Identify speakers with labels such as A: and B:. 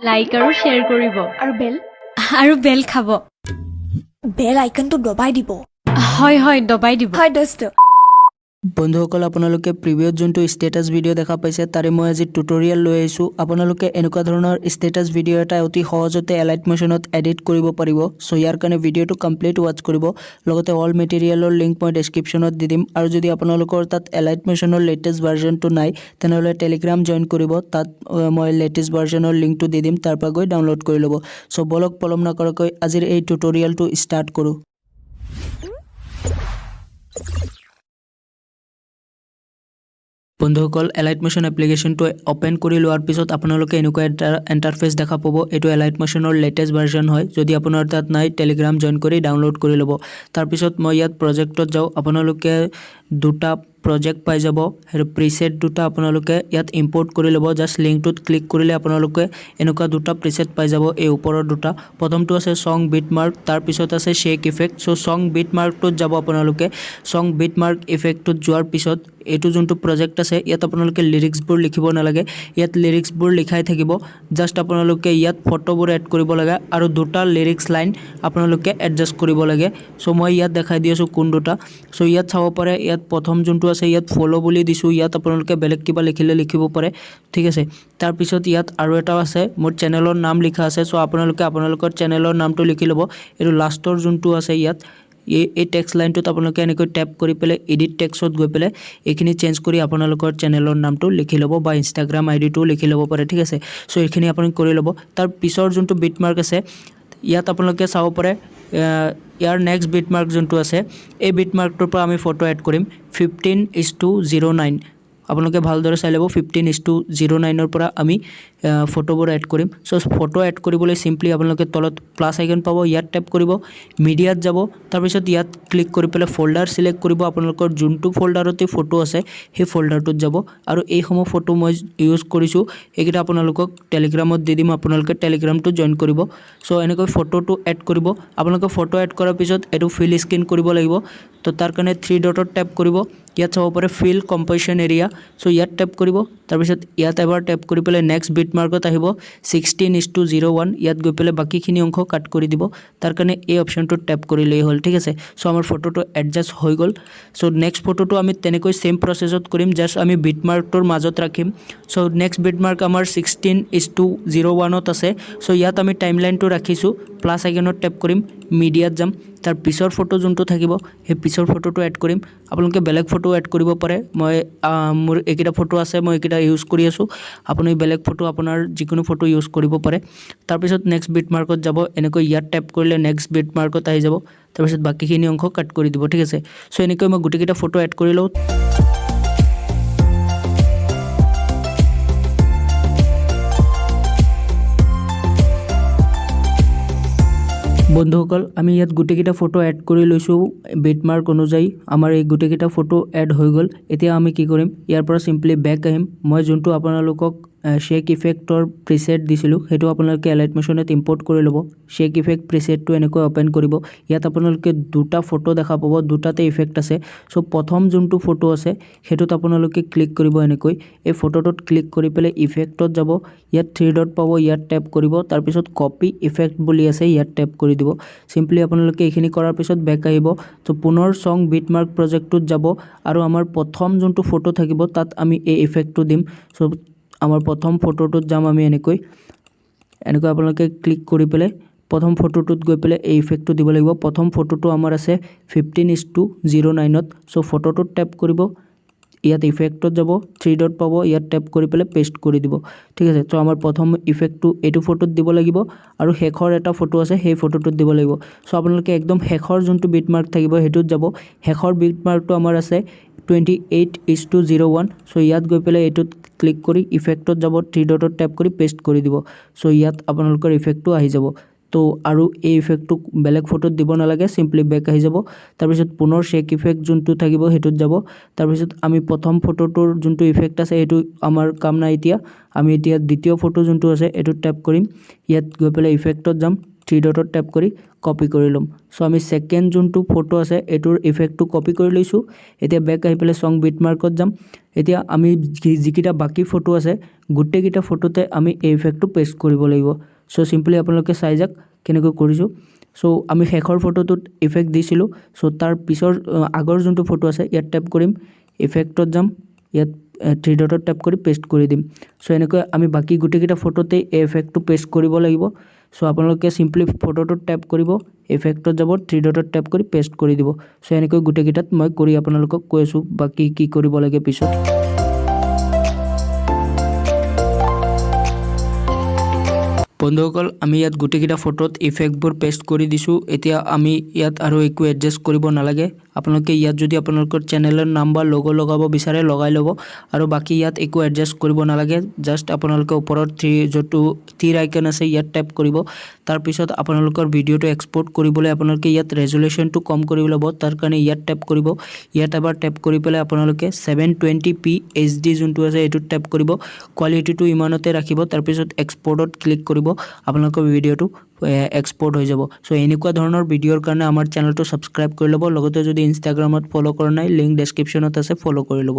A: Like আৰু share কৰিব
B: আৰু বেল খাব
C: বেল আইকনটো দবাই দিব
B: হয় দবাই দিব
C: হয় দোস্ত
D: বন্ধুসকল আপোনালোকে প্ৰিভিয়াছ যোনটো ষ্টেটাছ ভিডিঅ' দেখা পাইছে তাৰে মই আজি টিউটৰিয়েল লৈ আহিছোঁ আপোনালোকে এনেকুৱা ধৰণৰ ষ্টেটাছ ভিডিঅ' এটা অতি সহজতে এলাইট মোশ্যনত এডিট কৰিব পাৰিব চ' ইয়াৰ কাৰণে ভিডিঅ'টো কমপ্লিট ৱাচ কৰিব লগতে অল মেটেৰিয়েলৰ লিংক মই ডেছক্ৰিপশ্যনত দি দিম আৰু যদি আপোনালোকৰ তাত এলাইট মোশ্যনৰ লেটেষ্ট ভাৰ্জনটো নাই তেনেহ'লে টেলিগ্ৰাম জইন কৰিব তাত মই লেটেষ্ট ভাৰ্জনৰ লিংকটো দি দিম তাৰ পৰা গৈ ডাউনলোড কৰি ল'ব চ' বলক পলম নকৰাকৈ আজিৰ এই টিউটৰিয়েলটো ষ্টাৰ্ট কৰোঁ বন্ধুসকল এলাইট মোশ্যন এপ্লিকেশ্যনটো অপেন কৰি লোৱাৰ পিছত আপোনালোকে এনেকুৱা এটা ইণ্টাৰফেচ দেখা পাব এইটো এলাইট মোশ্যনৰ লেটেষ্ট ভাৰ্জন হয় যদি আপোনাৰ তাত নাই টেলিগ্ৰাম জইন কৰি ডাউনলোড কৰি ল'ব তাৰপিছত মই ইয়াত প্ৰজেক্টত যাওঁ আপোনালোকে দুটা প্ৰজেক্ট পাই যাব আৰু প্ৰিসেট দুটা আপোনালোকে ইয়াত ইম্পোৰ্ট কৰি ল'ব জাস্ট লিংকটোত ক্লিক কৰিলে আপোনালোকে এনেকুৱা দুটা প্ৰিসেট পাই যাব এই ওপৰৰ দুটা প্ৰথমটো আছে সং বিটমাৰ্ক তাৰ পিছত আছে শেক ইফেক্ট সো সং বিটমাৰ্কটোত যাব আপোনালোকে সং বিটমাৰ্ক ইফেক্টটোত যোৱাৰ পিছত এইটো যোনটো প্ৰজেক্ট আছে ইয়াত আপোনালোকে লিৰিক্সবোৰ লিখিব নালাগে ইয়াত লিৰিক্সবোৰ লিখাই থাকিব জাস্ট আপোনালোকে ইয়াত ফটোবোৰ এড কৰিব লাগে আৰু দুটা লিৰিক্স লাইন আপোনালোকে এডজাস্ট কৰিব লাগে সো মই ইয়াত দেখাই দি আছো কোন দুটা সো ইয়াত চাব পাৰে ইয়াত প্ৰথম যোনটো আছে ইয়াত ফলো বুলি দিছো ইয়াত আপোনালোকে বেলেগ কিবা লিখিলে লিখিব পাৰে ঠিক আছে তাৰ পিছত ইয়াত আৰু এটা আছে মোৰ চেনেলৰ নাম লিখা আছে সো আপোনালোকে আপোনালোকৰ চেনেলৰ নামটো লিখি ল'ব আৰু লাষ্টৰ যোনটো আছে ইয়াত এই টেক্সট লাইনটোত আপোনালোকে এনেকৈ ট্যাপ কৰি পেলে এডিট টেক্সটত গৈ পেলে এইখিনি চেঞ্জ কৰি আপোনালোকৰ চেনেলৰ নামটো লিখি ল'ব বা ইনষ্টাগ্ৰাম আইডিটো লিখি ল'ব পাৰে ঠিক আছে সো এইখিনি আপুনি কৰি ল'ব তাৰ পিছৰ যোনটো বিটমাৰ্ক আছে ইয়াত আপোনালোকে চাব পাৰে ইয়াৰ নেক্সট বিটমাৰ্ক যোনটো আছে এই বিটমাৰ্কটোৰ পৰা আমি ফটো এড কৰিম 15:09 আপোনালোকে ভালদৰে চাই ল'ব 15:09 পৰা আমি ফটোবোৰ এড কৰিম সো ফটো এড কৰিবলৈ সিম্পলি আপোনালোকে তলত প্লাস আইকন পাব ইয়াত ট্যাপ কৰিব মিডিয়াত যাব তাৰ পিছত ইয়াত ক্লিক কৰি পেলে ফোল্ডাৰ সিলেক্ট কৰিব আপোনালোকৰ যোনটো ফোল্ডাৰতে ফটো আছে সেই ফোল্ডাৰটোত যাব আৰু এই সময় ফটো মই ইউজ কৰিছো এইকেইটা আপোনালোকক টেলিগ্ৰামত দি দিম আপোনালোকে টেলিগ্ৰামটো জয়েন কৰিব সো এনেকৈ ফটোটো এড কৰিব আপোনালোকে ফটো এড কৰাৰ পিছত এটো ফিল স্ক্ৰিন কৰিব লাগিব তো তাৰ কাৰণে 3 ডটত ট্যাপ কৰিব ইয়াত চাব পাৰে ফিল কম্পোজিশন এৰিয়া সো ইয়াত ট্যাপ কৰিব তাৰ পিছত ইয়াত এবাৰ ট্যাপ কৰি পেলে নেক্সট বিটমাৰ্কত আহিব 16:01 ইয়াত গৈ পেলে বাকিখিনি অংশ কাট কৰি দিব তাৰ কাৰণে এই অপচনটো ট্যাপ কৰিলেই হ'ল ঠিক আছে সো আমাৰ ফটোটো এডজাস্ট হৈ গল সো নেক্সট ফটোটো আমি তেনেকৈ সেম প্ৰসেছত কৰিম জাস্ট আমি বিটমাৰ্কটোৰ মাজত ৰাখিম সো নেক্সট বিটমাৰ্ক আমাৰ 16:01 ত আছে সো ইয়াত আমি টাইমলাইনটো ৰাখিছো প্লাস আইকনত ট্যাপ কৰিম মিডিয়াত যাম তাৰ পিছৰ ফটো যোনটো থাকিব সেই পিছৰ ফটোটো এড কৰিম আপোনালোকে বেলেগ ফটো এড কৰিব পাৰে মই মোৰ একিটা ফটো আছে মই একিটা ইউজ কৰি আছো আপুনি বেলেগ ফটো আপোনাৰ যিকোনো ফটো ইউজ কৰিব পাৰে তাৰ পিছত নেক্সট বিটমাৰ্কত যাব এনেকৈ ইয়াত ট্যাপ কৰিলে নেক্সট বিটমাৰ্কত আহি যাব তাৰ পিছত বাকিখিনি অংশ কাট কৰি দিব ঠিক আছে সো এনেকৈ মই গুটিকেটা ফটো এড কৰি লও বন্ধুসকল আমি ইয়াত গুটিকেটা ফটো এড কৰি লৈছো বিটমাৰ্ক অনুযায়ী আমাৰ এই গুটিকেটা ফটো এড হৈ গল এতিয়া আমি কি কৰিম ইয়াৰ পৰা সিম্পলি ব্যাক আহিম মই যোনটো আপোনালোকক শেক ইফেক্টৰ প্ৰিসেট দিছিলো হেতু আপোনালোকে এলাইট মোশ্যনত ইম্পোৰ্ট কৰি ল'ব শেক ইফেক্ট প্ৰিসেটটো এনেকৈ ওপেন কৰিব ইয়াত আপোনালোকে দুটা ফটো দেখা পাব দুটাতে ইফেক্ট আছে সো প্ৰথম যোনটো ফটো আছে হেতুত আপোনালোকে ক্লিক কৰিব এনেকৈ এই ফটোটোত ক্লিক কৰি পেলে ইফেক্টত যাব ইয়াত 3 ডট পাব ইয়াত ট্যাপ কৰিব তাৰ পিছত কপি ইফেক্ট বুলি আছে ইয়াত ট্যাপ কৰি দিব সিম্পলি আপোনালোকে এইখিনি কৰাৰ পিছত ব্যাক আহিব তো পুনৰ সং বিটমাৰ্ক প্ৰজেক্টটোত যাব আৰু আমাৰ প্ৰথম যোনটো ফটো থাকিব তাত আমি এই ইফেক্টটো দিম সো আমাৰ প্ৰথম ফটোটোত যাম আমি এনেকৈ আপোনালোকে ক্লিক কৰি পেলে প্ৰথম ফটোটোত গৈ পেলে এই ইফেক্টটো দিব লাগিব প্ৰথম ফটোটো আমাৰ আছে 15:09 ত সো ফটোটোত ট্যাপ কৰিব ইয়াত ইফেক্টত যাব 3 ডট পাব ইয়াত ট্যাপ কৰি পেলে পেস্ট কৰি দিব ঠিক আছে তো আমাৰ প্ৰথম ইফেক্টটো এটো ফটোত দিব লাগিব আৰু শেষৰ এটা ফটো আছে সেই ফটোটোত দিব লাগিব সো আপোনালোকে একদম শেষৰ যোনটো বিটমাৰ্ক থাকিব হেতুত যাব শেষৰ বিটমাৰ্কটো আমাৰ আছে 28:01 সো ইয়াত গৈ পেলে এটোত ক্লিক কৰি ইফেক্টত যাব 3 ডটত ট্যাপ কৰি পেস্ট কৰি দিব সো ইয়াত আপোনালোকৰ ইফেক্টটো আহি যাব তো আৰু এই ইফেক্টটো বেলেগ ফটোত দিব নালাগে, চিম্পলি বেক আহি যাব। তাৰপিছত পুনৰ শেক ইফেক্ট যোনটো থাকিব সেইটোত যাব। তাৰপিছত আমি প্ৰথম ফটোটোৰ যোনটো ইফেক্ট আছে সেইটো আমাৰ কাম নাই এতিয়া। আমি এতিয়া দ্বিতীয় ফটো যোনটো আছে এইটোত টেপ কৰিম। ইয়াত গৈ পেলাই ইফেক্টত যাম, থ্ৰী ডটত টেপ কৰি কপি কৰি ল'ম। চ' আমি ছেকেণ্ড যোনটো ফটো আছে এইটোৰ ইফেক্টটো কপি কৰি লৈছোঁ। এতিয়া বেক আহি পেলাই ছং বিটমাৰ্কত যাম। এতিয়া আমি যিকেইটা বাকী ফটো আছে গোটেইকেইটা ফটোতে আমি এই ইফেক্টটো পেষ্ট কৰিব লাগিব। চ' চিম্পলি আপোনালোকে চাই যাওক কেনেকৈ কৰিছোঁ। চ' আমি শেষৰ ফটোটোত ইফেক্ট দিছিলোঁ। চ' তাৰ পিছৰ আগৰ যোনটো ফটো আছে ইয়াত টেপ কৰিম, ইফেক্টত যাম, ইয়াত থ্ৰী ডটত টেপ কৰি পেষ্ট কৰি দিম। চ' এনেকৈ আমি বাকী গোটেইকেইটা ফটোতে এই ইফেক্টটো পেষ্ট কৰিব লাগিব। চ' আপোনালোকে চিম্পলি ফটোটোত টেপ কৰিব, ইফেক্টত যাব, থ্ৰী ডটত টেপ কৰি পেষ্ট কৰি দিব। চ' এনেকৈ গোটেইকেইটাত মই কৰি আপোনালোকক কৈ আছোঁ বাকী কি কৰিব লাগে পিছত। বন্ধুসকল আমি ইয়াত গোটেইকেইটা ফটোত ইফেক্টবোৰ পেষ্ট কৰি দিছোঁ। এতিয়া আমি ইয়াত আৰু একো এডজাষ্ট কৰিব নালাগে। আপোনালোকে ইয়াত যদি আপোনালোকৰ চেনেলৰ নাম বা লগো লগাব বিচাৰে লগাই ল'ব, আৰু বাকী ইয়াত একো এডজাষ্ট কৰিব নালাগে। জাষ্ট আপোনালোকে ওপৰত যোনটো তীৰ আইকন আছে ইয়াত টেপ কৰিব। তাৰপিছত আপোনালোকৰ ভিডিঅ'টো এক্সপৰ্ট কৰিবলৈ আপোনালোকে ইয়াত ৰেজুলেশ্যনটো কম কৰি ল'ব, তাৰ কাৰণে ইয়াত টেপ কৰিব। ইয়াত এবাৰ টেপ কৰি পেলাই আপোনালোকে 720p HD যোনটো আছে এইটোত টেপ কৰিব। কোৱালিটিটো ইমানতে ৰাখিব, তাৰপিছত এক্সপৰ্টত ক্লিক কৰিব, আপোনালোকৰ ভিডিঅ'টো এক্সপৰ্ট হৈ যাব। চ' এনেকুৱা ধৰণৰ ভিডিঅ'ৰ কাৰণে আমাৰ চেনেলটো ছাবস্ক্ৰাইব কৰি ল'ব। লগতে যদি ইনষ্টাগ্ৰামত ফ'ল' কৰা নাই, লিংক ডেছক্ৰিপশ্যনত আছে, ফ'ল' কৰি ল'ব।